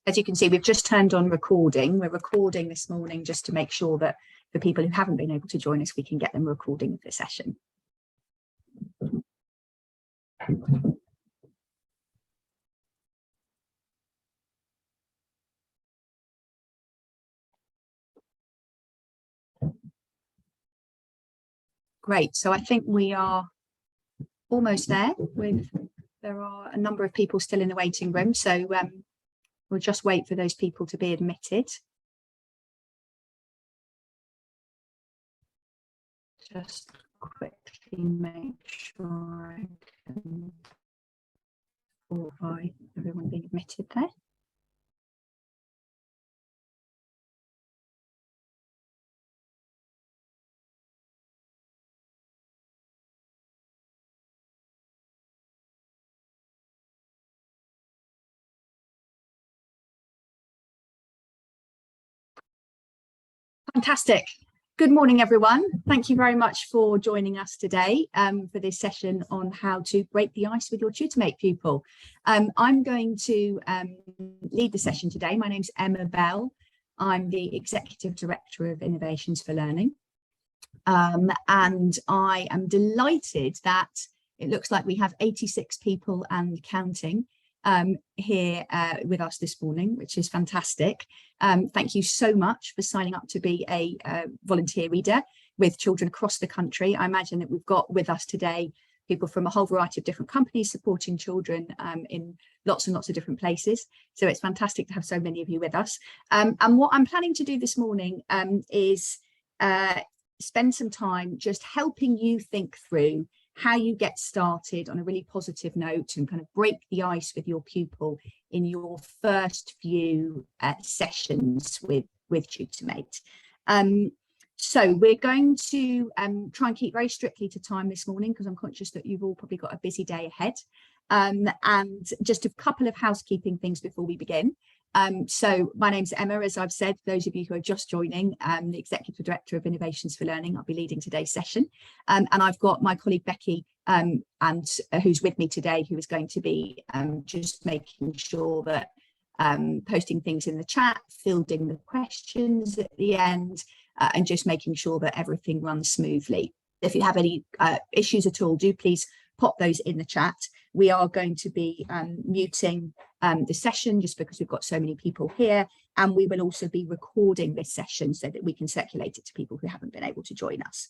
As you can see, we've just turned on recording. We're recording this morning just to make sure that for people who haven't been able to join us, we can get them recording of the session. Great, so I think we are almost there. There are a number of people still in the waiting room, so we'll just wait for those people to be admitted. Just quickly make sure I can verify everyone being admitted there. Fantastic. Good morning, everyone. Thank you very much for joining us today for this session on how to break the ice with your TutorMate pupil. I'm going to lead the session today. My name's Emma Bell. I'm the Executive Director of Innovations for Learning. And I am delighted that it looks like we have 86 people and counting here with us this morning, which is fantastic. Thank you so much for signing up to be a volunteer reader with children across the country. I imagine that we've got with us today people from a whole variety of different companies supporting children in lots and lots of different places. So it's fantastic to have so many of you with us. And what I'm planning to do this morning is spend some time just helping you think through how you get started on a really positive note and kind of break the ice with your pupil in your first few sessions with TutorMate. So we're going to try and keep very strictly to time this morning because I'm conscious that you've all probably got a busy day ahead. And just a couple of housekeeping things before we begin. So my name's Emma, as I've said, those of you who are just joining, the Executive Director of Innovations for Learning. I'll be leading today's session. And I've got my colleague Becky, who's with me today, who is going to be just making sure that posting things in the chat, fielding the questions at the end, and just making sure that everything runs smoothly. If you have any issues at all, do please pop those in the chat. We are going to be muting the session just because we've got so many people here, and we will also be recording this session so that we can circulate it to people who haven't been able to join us.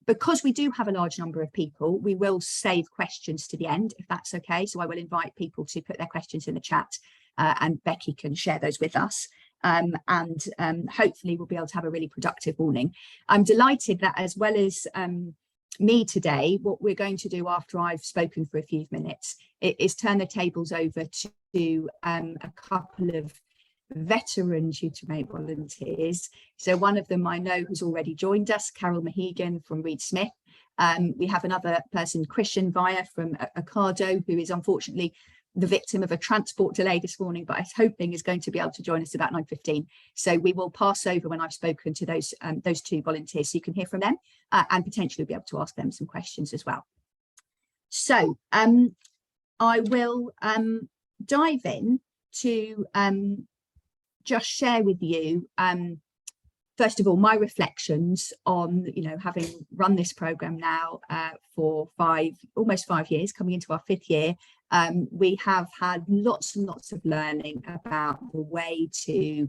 Because we do have a large number of people, we will save questions to the end, if that's okay. So I will invite people to put their questions in the chat and Becky can share those with us. And hopefully we'll be able to have a really productive morning. I'm delighted that as well as me today, what we're going to do after I've spoken for a few minutes is turn the tables over to a couple of veteran TutorMate volunteers. So one of them I know has already joined us, Carole Mehigan from Reed Smith. We have another person, Christian Via from Ocado, who is unfortunately the victim of a transport delay this morning, but I was hoping is going to be able to join us about 9:15. So we will pass over when I've spoken to those two volunteers so you can hear from them and potentially be able to ask them some questions as well. So I will dive in to just share with you first of all my reflections on having run this program now for almost 5 years, coming into our 5th year. We have had lots and lots of learning about the way to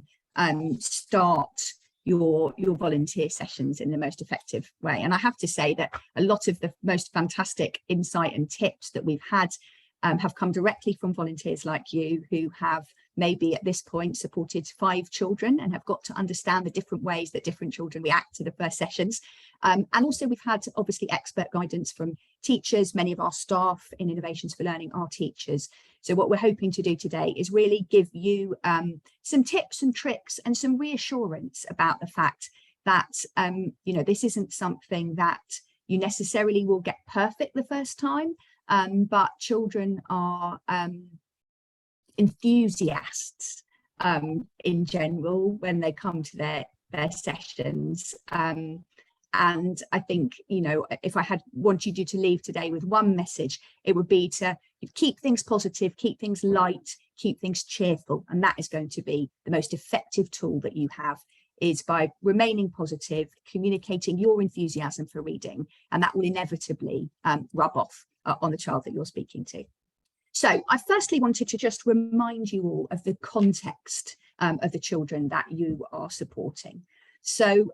start your volunteer sessions in the most effective way. And I have to say that a lot of the most fantastic insight and tips that we've had have come directly from volunteers like you who have maybe at this point supported 5 children and have got to understand the different ways that different children react to the first sessions. And also we've had obviously expert guidance from teachers. Many of our staff in Innovations for Learning are teachers. So what we're hoping to do today is really give you some tips and tricks and some reassurance about the fact that, this isn't something that you necessarily will get perfect the first time, but children are enthusiasts in general when they come to their sessions. And I think, if I had wanted you to leave today with one message, it would be to keep things positive, keep things light, keep things cheerful. And that is going to be the most effective tool that you have, is by remaining positive, communicating your enthusiasm for reading, and that will inevitably rub off on the child that you're speaking to. So I firstly wanted to just remind you all of the context of the children that you are supporting. So,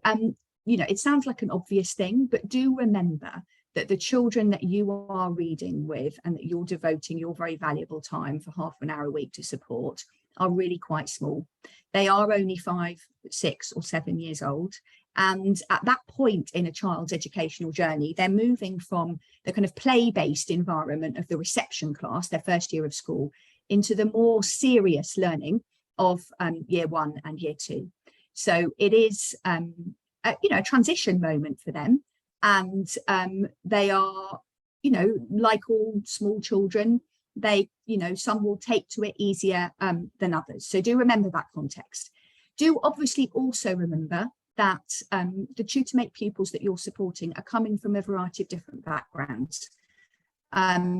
you know, it sounds like an obvious thing, but do remember that the children that you are reading with and that you're devoting your very valuable time for half an hour a week to support are really quite small. They are only 5, 6 or 7 years old. And at that point in a child's educational journey, they're moving from the kind of play-based environment of the reception class, their first year of school, into the more serious learning of year 1 and year 2. So it is, you know, a transition moment for them. And they are, you know, like all small children, they, you know, some will take to it easier than others. So do remember that context. Do obviously also remember that the TutorMate pupils that you're supporting are coming from a variety of different backgrounds.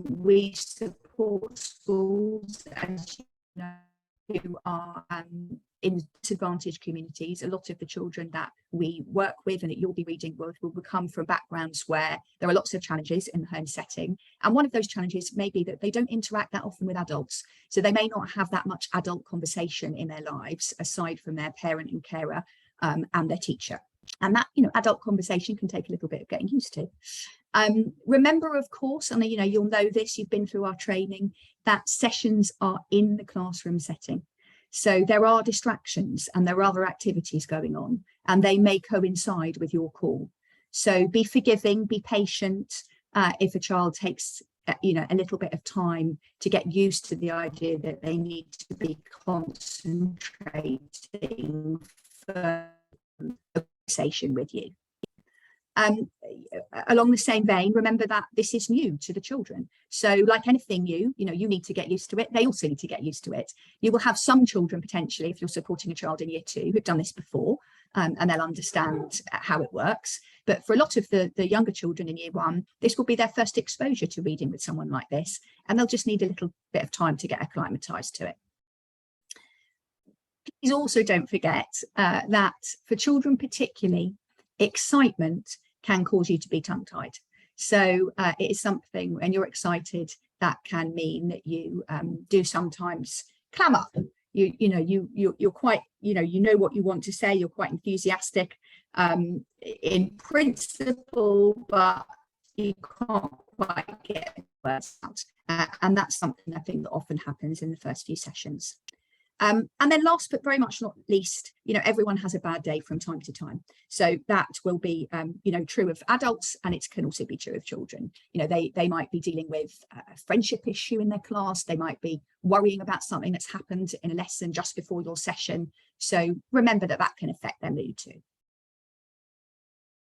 We support schools, as you know, who are in disadvantaged communities. A lot of the children that we work with and that you'll be reading with will come from backgrounds where there are lots of challenges in the home setting. And one of those challenges may be that they don't interact that often with adults. So they may not have that much adult conversation in their lives, aside from their parent and carer and their teacher. And that, you know, adult conversation can take a little bit of getting used to. Remember, of course, and you know, you'll know this, you've been through our training, that sessions are in the classroom setting. So there are distractions and there are other activities going on, and they may coincide with your call. So be forgiving, be patient if a child takes, you know, a little bit of time to get used to the idea that they need to be concentrating for a conversation with you. Along the same vein, remember that this is new to the children. So like anything new, you know, you need to get used to it. They also need to get used to it. You will have some children potentially, if you're supporting a child in year 2, who've done this before, and they'll understand how it works. But for a lot of the younger children in year 1, this will be their first exposure to reading with someone like this, and they'll just need a little bit of time to get acclimatized to it. Please also don't forget that for children particularly, excitement can cause you to be tongue-tied. So it is something, when you're excited, that can mean that you do sometimes clam up. You're quite, you know what you want to say, you're quite enthusiastic in principle, but you can't quite get words out. And that's something I think that often happens in the first few sessions. And then last but very much not least, you know, everyone has a bad day from time to time. So that will be, you know, true of adults, and it can also be true of children. You know, they might be dealing with a friendship issue in their class. They might be worrying about something that's happened in a lesson just before your session. So remember that that can affect their mood too.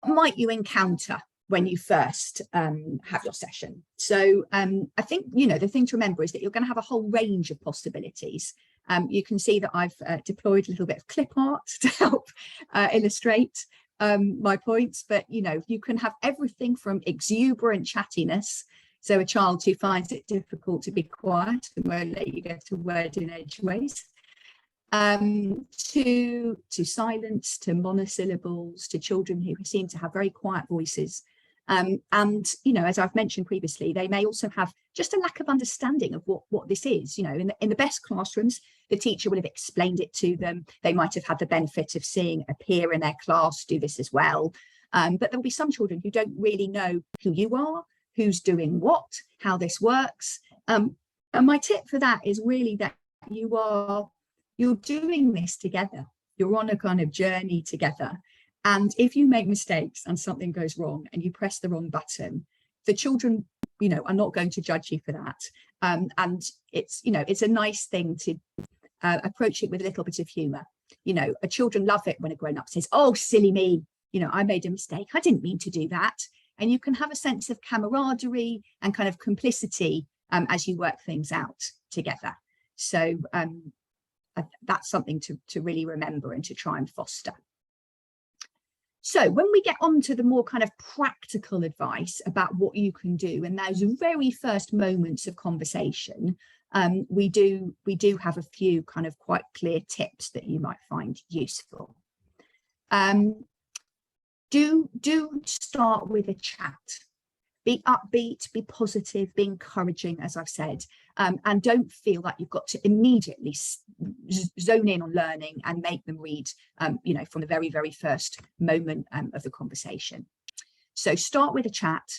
What might you encounter when you first have your session? So I think, you know, the thing to remember is that you're going to have a whole range of possibilities. You can see that I've deployed a little bit of clip art to help illustrate my points, but you know, you can have everything from exuberant chattiness, so a child who finds it difficult to be quiet and won't let you get a word in edgeways, to silence, to monosyllables, to children who seem to have very quiet voices. And, you know, as I've mentioned previously, they may also have just a lack of understanding of what this is. You know, in the best classrooms, the teacher will have explained it to them. They might have had the benefit of seeing a peer in their class do this as well. But there'll be some children who don't really know who you are, who's doing what, how this works. And my tip for that is really that you're doing this together. You're on a kind of journey together. And if you make mistakes and something goes wrong and you press the wrong button, the children, you know, are not going to judge you for that. And it's, you know, it's a nice thing to approach it with a little bit of humor. You know, children love it when a grown-up says, "Oh, silly me, you know, I made a mistake. I didn't mean to do that." And you can have a sense of camaraderie and kind of complicity as you work things out together. So that's something to really remember and to try and foster. So when we get on to the more kind of practical advice about what you can do in those very first moments of conversation, we do have a few kind of quite clear tips that you might find useful. Do start with a chat. Be upbeat, be positive, be encouraging, as I've said, and don't feel like you've got to immediately zone in on learning and make them read, you know, from the very, very first moment of the conversation. So start with a chat,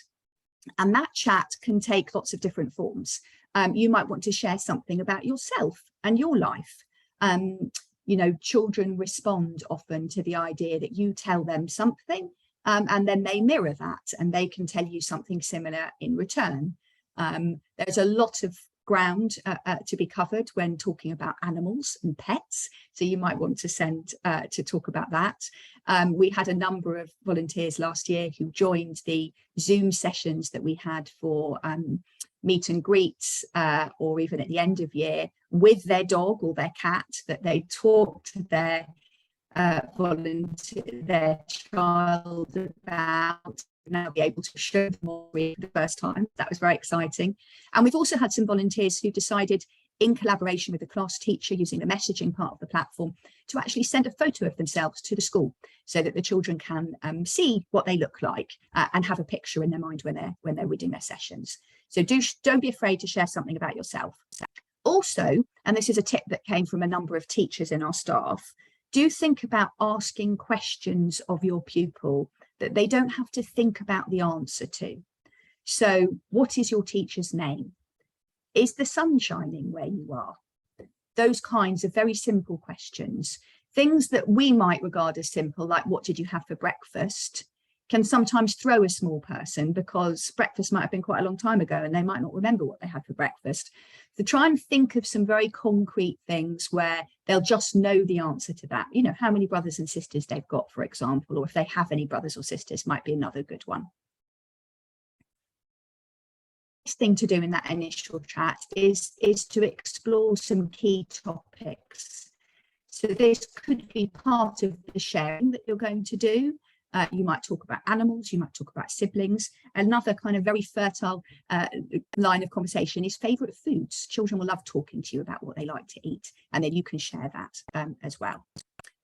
and that chat can take lots of different forms. You might want to share something about yourself and your life. You know, children respond often to the idea that you tell them something, and then they mirror that, and they can tell you something similar in return. There's a lot of ground to be covered when talking about animals and pets, so you might want to send to talk about that. We had a number of volunteers last year who joined the Zoom sessions that we had for meet and greets, or even at the end of year, with their dog or their cat, that they talk to their volunteer, their child about, now be able to show them more for the first time. That was very exciting. And we've also had some volunteers who decided, in collaboration with the class teacher using the messaging part of the platform, to actually send a photo of themselves to the school so that the children can see what they look like and have a picture in their mind when they're reading their sessions. So don't be afraid to share something about yourself. Also, and this is a tip that came from a number of teachers in our staff, do think about asking questions of your pupil that they don't have to think about the answer to. So, what is your teacher's name? Is the sun shining where you are? Those kinds of very simple questions. Things that we might regard as simple, like what did you have for breakfast, can sometimes throw a small person, because breakfast might have been quite a long time ago and they might not remember what they had for breakfast. So try and think of some very concrete things where they'll just know the answer to that. You know, how many brothers and sisters they've got, for example, or if they have any brothers or sisters, might be another good one. Next thing to do in that initial chat is to explore some key topics. So this could be part of the sharing that you're going to do. You might talk about animals, you might talk about siblings. Another kind of very fertile line of conversation is favourite foods. Children will love talking to you about what they like to eat, and then you can share that as well.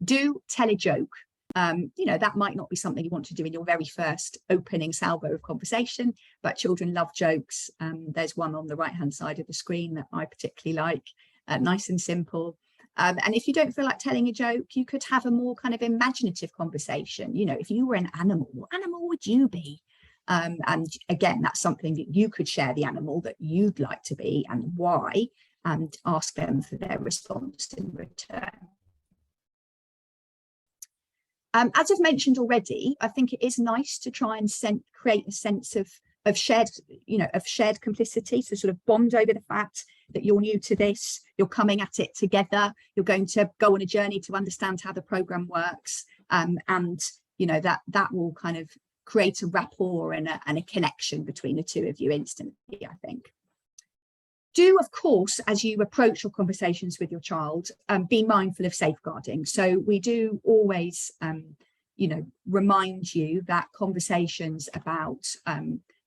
Do tell a joke. You know, that might not be something you want to do in your very first opening salvo of conversation, but children love jokes. There's one on the right-hand side of the screen that I particularly like, nice and simple. And if you don't feel like telling a joke, you could have a more kind of imaginative conversation. You know, if you were an animal, what animal would you be? And again, that's something that you could share the animal that you'd like to be and why, and ask them for their response in return. As I've mentioned already, I think it is nice to try and create a sense of shared, you know, of shared complicity. So sort of bond over the fact that you're new to this, you're coming at it together, you're going to go on a journey to understand how the program works, and you know that will kind of create a rapport and a connection between the two of you instantly, I think. Do, of course, as you approach your conversations with your child, be mindful of safeguarding. So we do always, you know, remind you that conversations about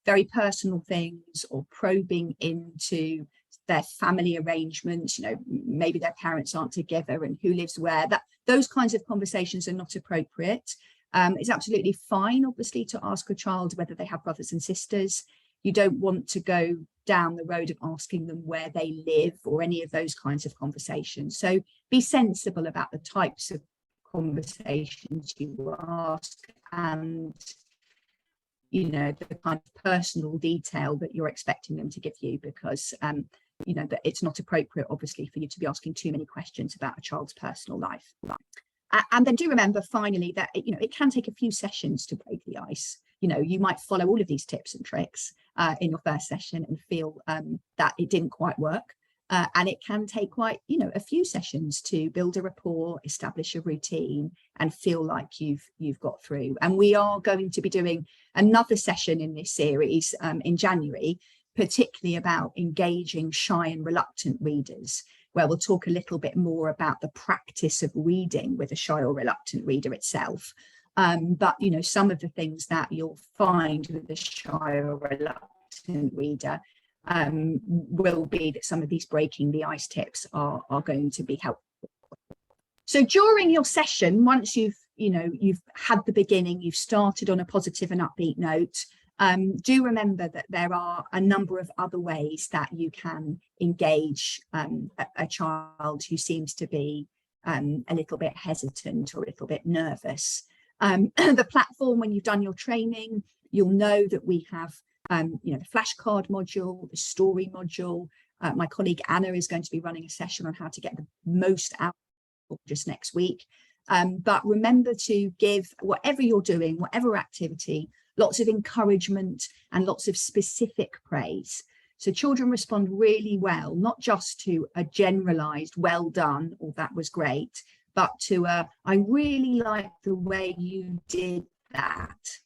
very personal things or probing into their family arrangements, you know, maybe their parents aren't together and who lives where, that those kinds of conversations are not appropriate. It's absolutely fine, obviously, to ask a child whether they have brothers and sisters. You don't want to go down the road of asking them where they live or any of those kinds of conversations. So be sensible about the types of conversations you ask, and you know, the kind of personal detail that you're expecting them to give you, because you know that it's not appropriate, obviously, for you to be asking too many questions about a child's personal life. And then do remember, finally, that you know, it can take a few sessions to break the ice. You know, you might follow all of these tips and tricks in your first session and feel that it didn't quite work. And it can take quite, you know, a few sessions to build a rapport, establish a routine, and feel like you've got through. And we are going to be doing another session in this series in January, particularly about engaging shy and reluctant readers, where we'll talk a little bit more about the practice of reading with a shy or reluctant reader itself. But, you know, some of the things that you'll find with a shy or reluctant reader will be that some of these breaking the ice tips are going to be helpful. So during your session, once you've had the beginning, you've started on a positive and upbeat note, do remember that there are a number of other ways that you can engage a child who seems to be a little bit hesitant or a little bit nervous. The platform, when you've done your training, you'll know that we have the flashcard module, the story module. My colleague Anna is going to be running a session on how to get the most out just next week. But remember to give whatever you're doing, whatever activity, lots of encouragement and lots of specific praise. So children respond really well, not just to a generalized well done or that was great, but to I really like the way you did that.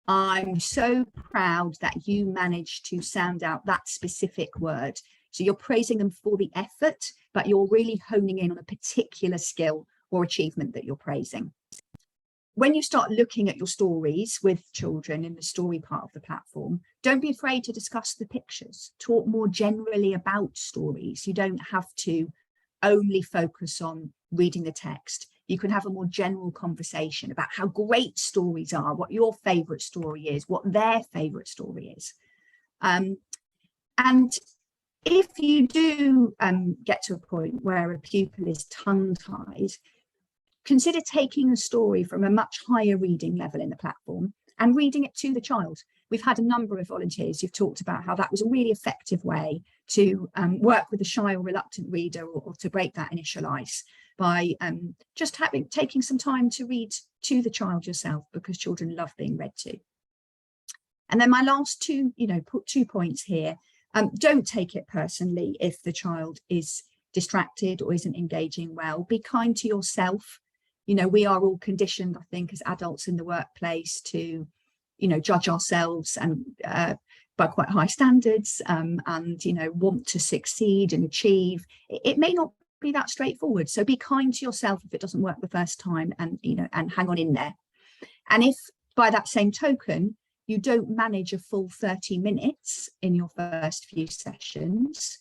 I'm so proud that you managed to sound out that specific word. So you're praising them for the effort, but you're really honing in on a particular skill or achievement that you're praising. When you start looking at your stories with children in the story part of the platform, don't be afraid to discuss the pictures. Talk more generally about stories. You don't have to only focus on reading the text. You can have a more general conversation about how great stories are, what your favourite story is, what their favourite story is. And if you do get to a point where a pupil is tongue-tied, consider taking a story from a much higher reading level in the platform and reading it to the child. We've had a number of volunteers who've talked about how that was a really effective way to work with a shy or reluctant reader or to break that initial ice by just taking some time to read to the child yourself, because children love being read to. And then my last two points here. Don't take it personally if the child is distracted or isn't engaging well. Be kind to yourself. You know, we are all conditioned, I think, as adults in the workplace to, judge ourselves and by quite high standards and, want to succeed and achieve. It may not be that straightforward. So be kind to yourself if it doesn't work the first time and, and hang on in there. And if by that same token, you don't manage a full 30 minutes in your first few sessions,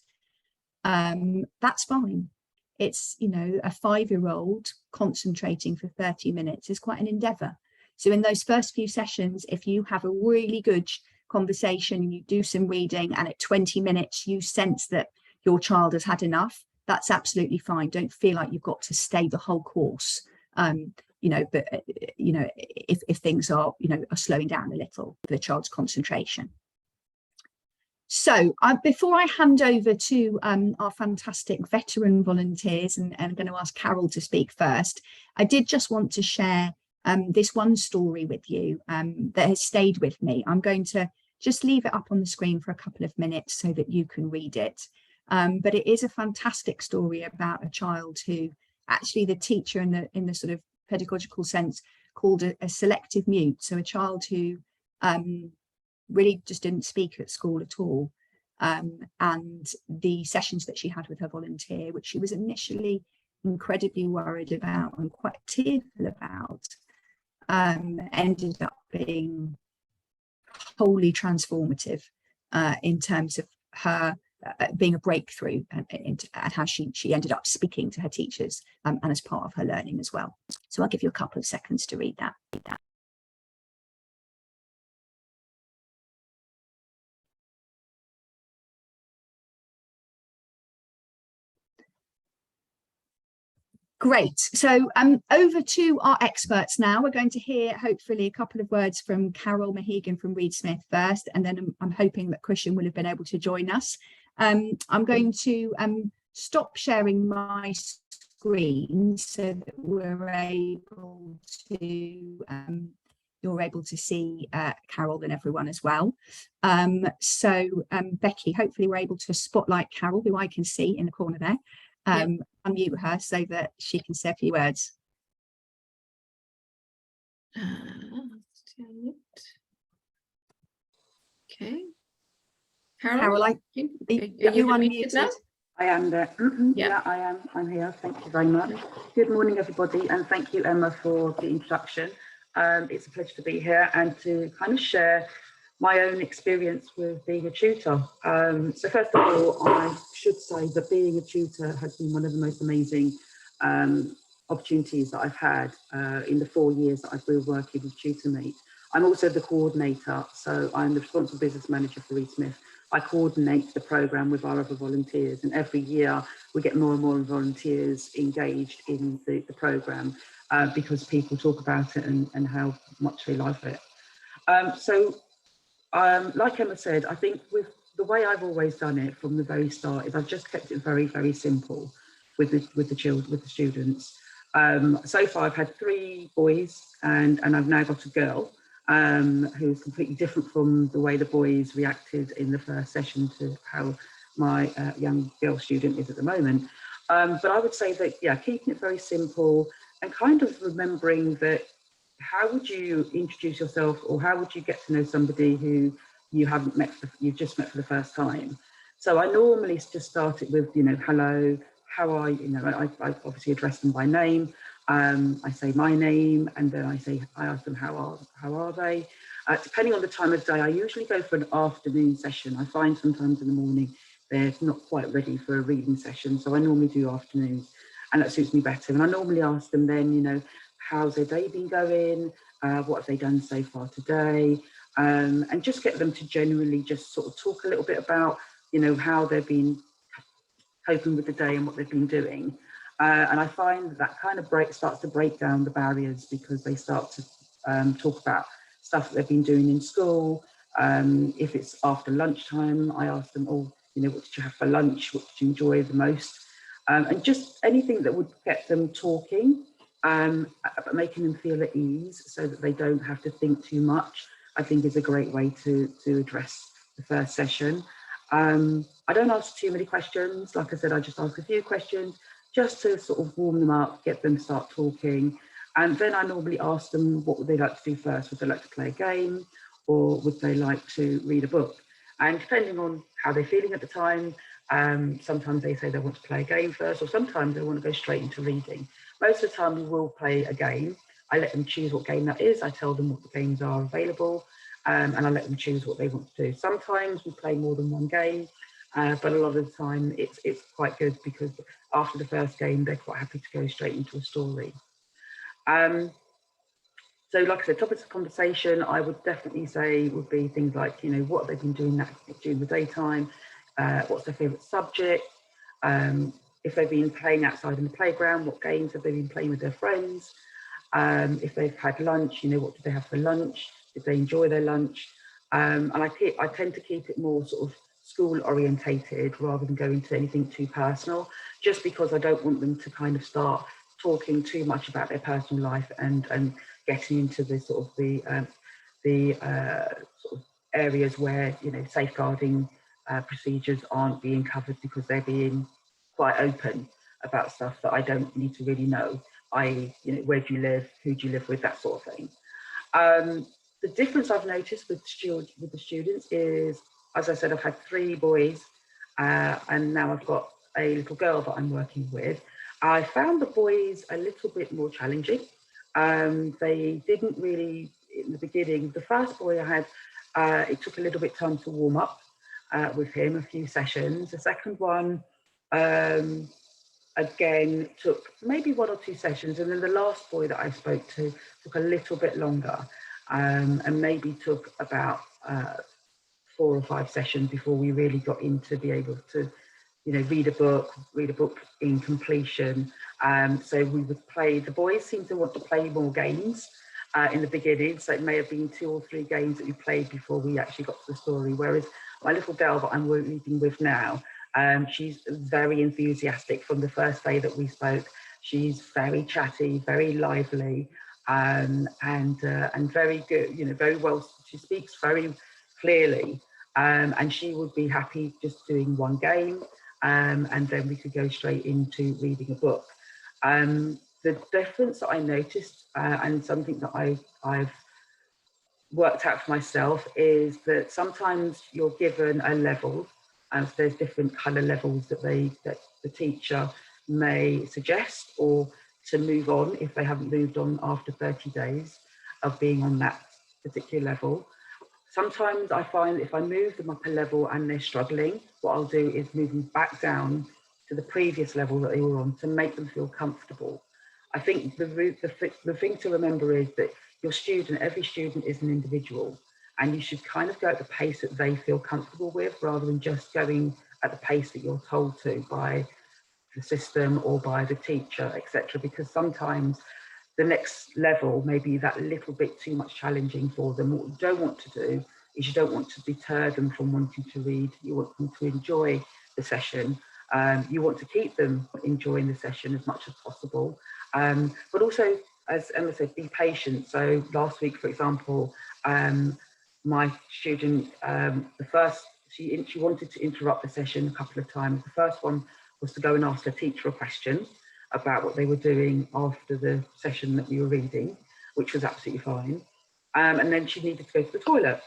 that's fine. It's, a 5-year-old concentrating for 30 minutes is quite an endeavour. So in those first few sessions, if you have a really good conversation, you do some reading, and at 20 minutes you sense that your child has had enough, that's absolutely fine. Don't feel like you've got to stay the whole course. But if things are slowing down a little for the child's concentration. So before I hand over to our fantastic veteran volunteers, and I'm going to ask Carole to speak first, I did just want to share this one story with you that has stayed with me. I'm going to just leave it up on the screen for a couple of minutes so that you can read it. But it is a fantastic story about a child who actually the teacher in the sort of pedagogical sense called a selective mute. So a child who really just didn't speak at school at all. And the sessions that she had with her volunteer, which she was initially incredibly worried about and quite tearful about, ended up being wholly transformative in terms of her being a breakthrough and how she ended up speaking to her teachers and as part of her learning as well. So I'll give you a couple of seconds to read that. Great. So over to our experts now. We're going to hear hopefully a couple of words from Carole Mehigan from Reed Smith first, and then I'm hoping that Christian will have been able to join us. I'm going to stop sharing my screen so that we're able to you're able to see Carole and everyone as well. Becky, hopefully we're able to spotlight Carole, who I can see in the corner there. Unmute her so that she can say a few words. Okay. Carole, are you unmuted now? I am there. Yeah, I am. I'm here. Thank you very much. Good morning, everybody, and thank you, Emma, for the introduction. It's a pleasure to be here and to kind of share my own experience with being a tutor. So first of all, I should say that being a tutor has been one of the most amazing opportunities that I've had in the 4 years that I've been working with TutorMate. I'm also the coordinator, so I'm the responsible business manager for Reed Smith. I coordinate the programme with our other volunteers, and every year we get more and more volunteers engaged in the programme because people talk about it and how much they love it. Like Emma said, I think with the way I've always done it from the very start is I've just kept it very, very simple with the students. So far I've had 3 boys and I've now got a girl who's completely different from the way the boys reacted in the first session to how my young girl student is at the moment. But I would say that, yeah, keeping it very simple and kind of remembering that how would you introduce yourself, or how would you get to know somebody who you haven't met, you've just met for the first time? So I normally just start it with, you know, hello, how are you? You know, I obviously address them by name. I say my name, and then I ask them how are they? Depending on the time of day, I usually go for an afternoon session. I find sometimes in the morning they're not quite ready for a reading session, so I normally do afternoons, and that suits me better. And I normally ask them then, you know, how's their day been going? What have they done so far today? And just get them to generally just sort of talk a little bit about, you know, how they've been coping with the day and what they've been doing. And I find that kind of starts to break down the barriers, because they start to talk about stuff that they've been doing in school. If it's after lunchtime, I ask them, oh, you know, what did you have for lunch? What did you enjoy the most? And just anything that would get them talking, but making them feel at ease so that they don't have to think too much, I think is a great way to address the first session. I don't ask too many questions. Like I said, I just ask a few questions just to sort of warm them up, get them to start talking. And then I normally ask them, what would they like to do first? Would they like to play a game, or would they like to read a book? And depending on how they're feeling at the time, sometimes they say they want to play a game first, or sometimes they want to go straight into reading. Most of the time we will play a game. I let them choose what game that is. I tell them what the games are available, and I let them choose what they want to do. Sometimes we play more than one game, but a lot of the time it's quite good, because after the first game, they're quite happy to go straight into a story. So like I said, topics of conversation, I would definitely say would be things like, you know, what have they been doing during the daytime? What's their favourite subject? If they've been playing outside in the playground, what games have they been playing with their friends? If they've had lunch, you know, what did they have for lunch? Did they enjoy their lunch? And I tend to keep it more sort of school orientated rather than go into anything too personal, just because I don't want them to kind of start talking too much about their personal life and getting into the sort of the sort of areas where, you know, safeguarding procedures aren't being covered, because they're being quite open about stuff that I don't need to really know. You know, where do you live? Who do you live with? That sort of thing. The difference I've noticed with the students is, as I said, I've had 3 boys, and now I've got a little girl that I'm working with. I found the boys a little bit more challenging. They didn't really, in the beginning, the first boy I had, it took a little bit of time to warm up with him, a few sessions. The second one, again, took maybe 1 or 2 sessions. And then the last boy that I spoke to took a little bit longer, and maybe took about 4 or 5 sessions before we really got into be able to, you know, read a book in completion. So we would play, the boys seemed to want to play more games in the beginning. So it may have been 2 or 3 games that we played before we actually got to the story. Whereas my little girl that I'm reading with now, she's very enthusiastic from the first day that we spoke. She's very chatty, very lively, and very good, you know, very well. She speaks very clearly, and she would be happy just doing 1 game, and then we could go straight into reading a book. The difference that I noticed, and something that I've worked out for myself, is that sometimes you're given a level, and there's different kind of levels that the teacher may suggest, or to move on if they haven't moved on after 30 days. of being on that particular level. Sometimes I find if I move them up a level and they're struggling, what I'll do is move them back down to the previous level that they were on to make them feel comfortable. I think the thing to remember is that every student is an individual, and you should kind of go at the pace that they feel comfortable with, rather than just going at the pace that you're told to by the system or by the teacher, etc. Because sometimes the next level may be that little bit too much challenging for them. What you don't want to do is you don't want to deter them from wanting to read. You want them to enjoy the session. You want to keep them enjoying the session as much as possible. But also, as Emma said, be patient. So last week, for example, my student, she wanted to interrupt the session a couple of times. The first one was to go and ask her teacher a question about what they were doing after the session that we were reading, which was absolutely fine. And then she needed to go to the toilet.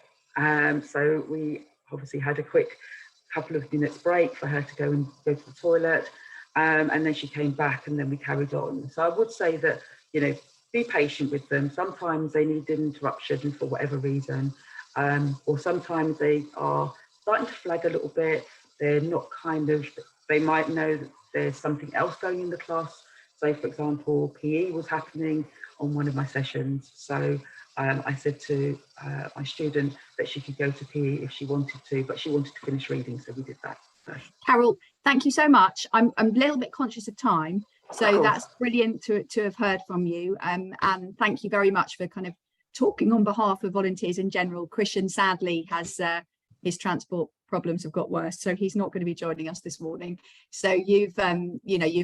So we obviously had a quick couple of minutes break for her to go to the toilet. And then she came back, and then we carried on. So I would say that, be patient with them. Sometimes they need an interruption for whatever reason, or sometimes they are starting to flag a little bit. They're not they might know that there's something else going in the class. So, for example, PE was happening on one of my sessions. So I said to my student that she could go to PE if she wanted to, but she wanted to finish reading, so we did that. Carole, thank you so much. I'm a little bit conscious of time, so that's brilliant to have heard from you. And thank you very much for kind of talking on behalf of volunteers in general. Christian sadly has his transport problems have got worse, so he's not going to be joining us this morning. So you've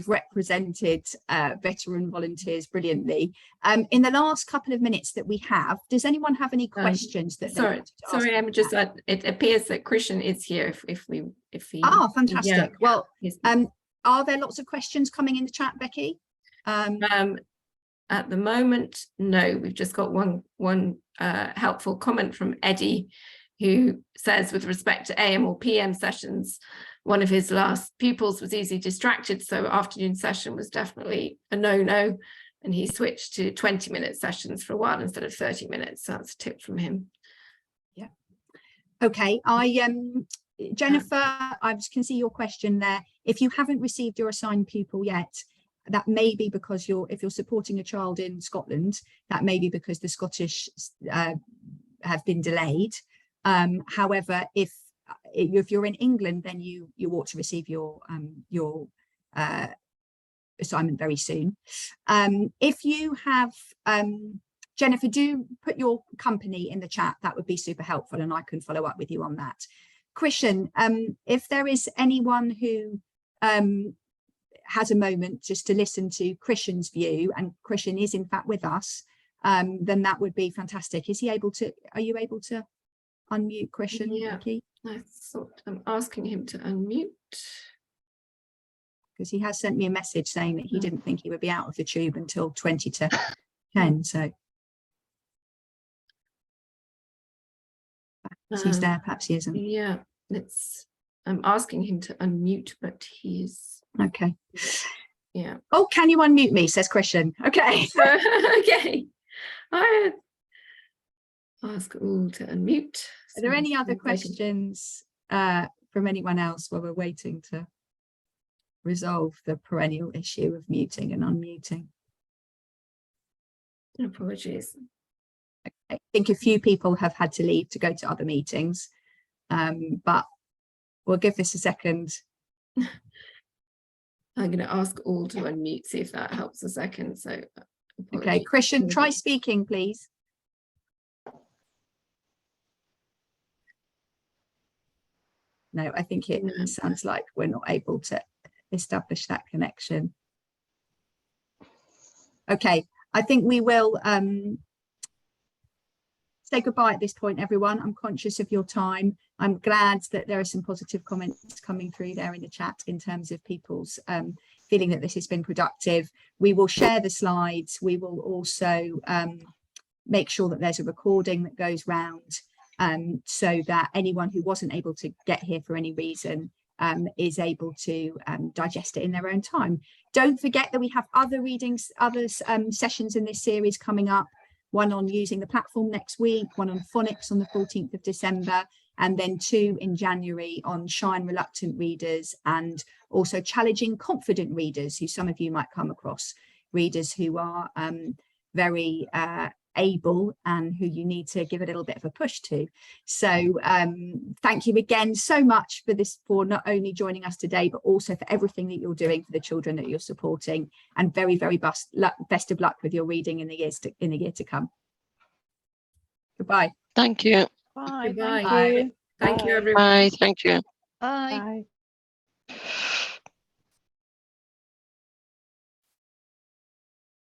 represented veteran volunteers brilliantly. In the last couple of minutes that we have, does anyone have any questions that sorry, I'm just it appears that Christian is here if he fantastic. Yeah. Well, are there lots of questions coming in the chat, Becky? At the moment, no. We've just got one helpful comment from Eddie, who says, with respect to AM or PM sessions, one of his last pupils was easily distracted, so afternoon session was definitely a no-no, and he switched to 20-minute sessions for a while instead of 30 minutes. So that's a tip from him. Yeah. Okay. Jennifer, I can see your question there. If you haven't received your assigned pupil yet, that may be because if you're supporting a child in Scotland, that may be because the Scottish have been delayed. However, if you're in England, then you ought to receive your assignment very soon. If you have, Jennifer, do put your company in the chat. That would be super helpful, and I can follow up with you on that. Christian, if there is anyone who has a moment just to listen to Christian's view, and Christian is in fact with us, then that would be fantastic. Are you able to unmute Christian? Yeah, Becky? I'm asking him to unmute. Because he has sent me a message saying that he didn't think he would be out of the tube until 20 to 10. So perhaps he's there, perhaps he isn't. Yeah, I'm asking him to unmute, but he's okay. Yeah. Oh, can you unmute me? Says Christian. Okay. Okay. I ask all to unmute. Are there any other questions from anyone else while we're waiting to resolve the perennial issue of muting and unmuting? Apologies. I think a few people have had to leave to go to other meetings, but we'll give this a second. I'm going to ask all to unmute, see if that helps a second. So, apologies. Okay, Christian, try speaking, please. No, I think it sounds like we're not able to establish that connection. Okay, I think we will say goodbye at this point, everyone. I'm conscious of your time. I'm glad that there are some positive comments coming through there in the chat in terms of people's feeling that this has been productive. We will share the slides. We will also make sure that there's a recording that goes round so that anyone who wasn't able to get here for any reason is able to digest it in their own time. Don't forget that we have other readings, other sessions in this series coming up. one on using the platform next week, one on phonics on the 14th of December, and then 2 in January on shy and reluctant readers, and also challenging confident readers, who some of you might come across, readers who are very able and who you need to give a little bit of a push to. So thank you again so much for this, for not only joining us today, but also for everything that you're doing for the children that you're supporting, and very, very best of luck with your reading in the year to come. Goodbye. Thank you. Goodbye. Thank you. Thank you, Bye. everyone. Bye. Thank you. Bye.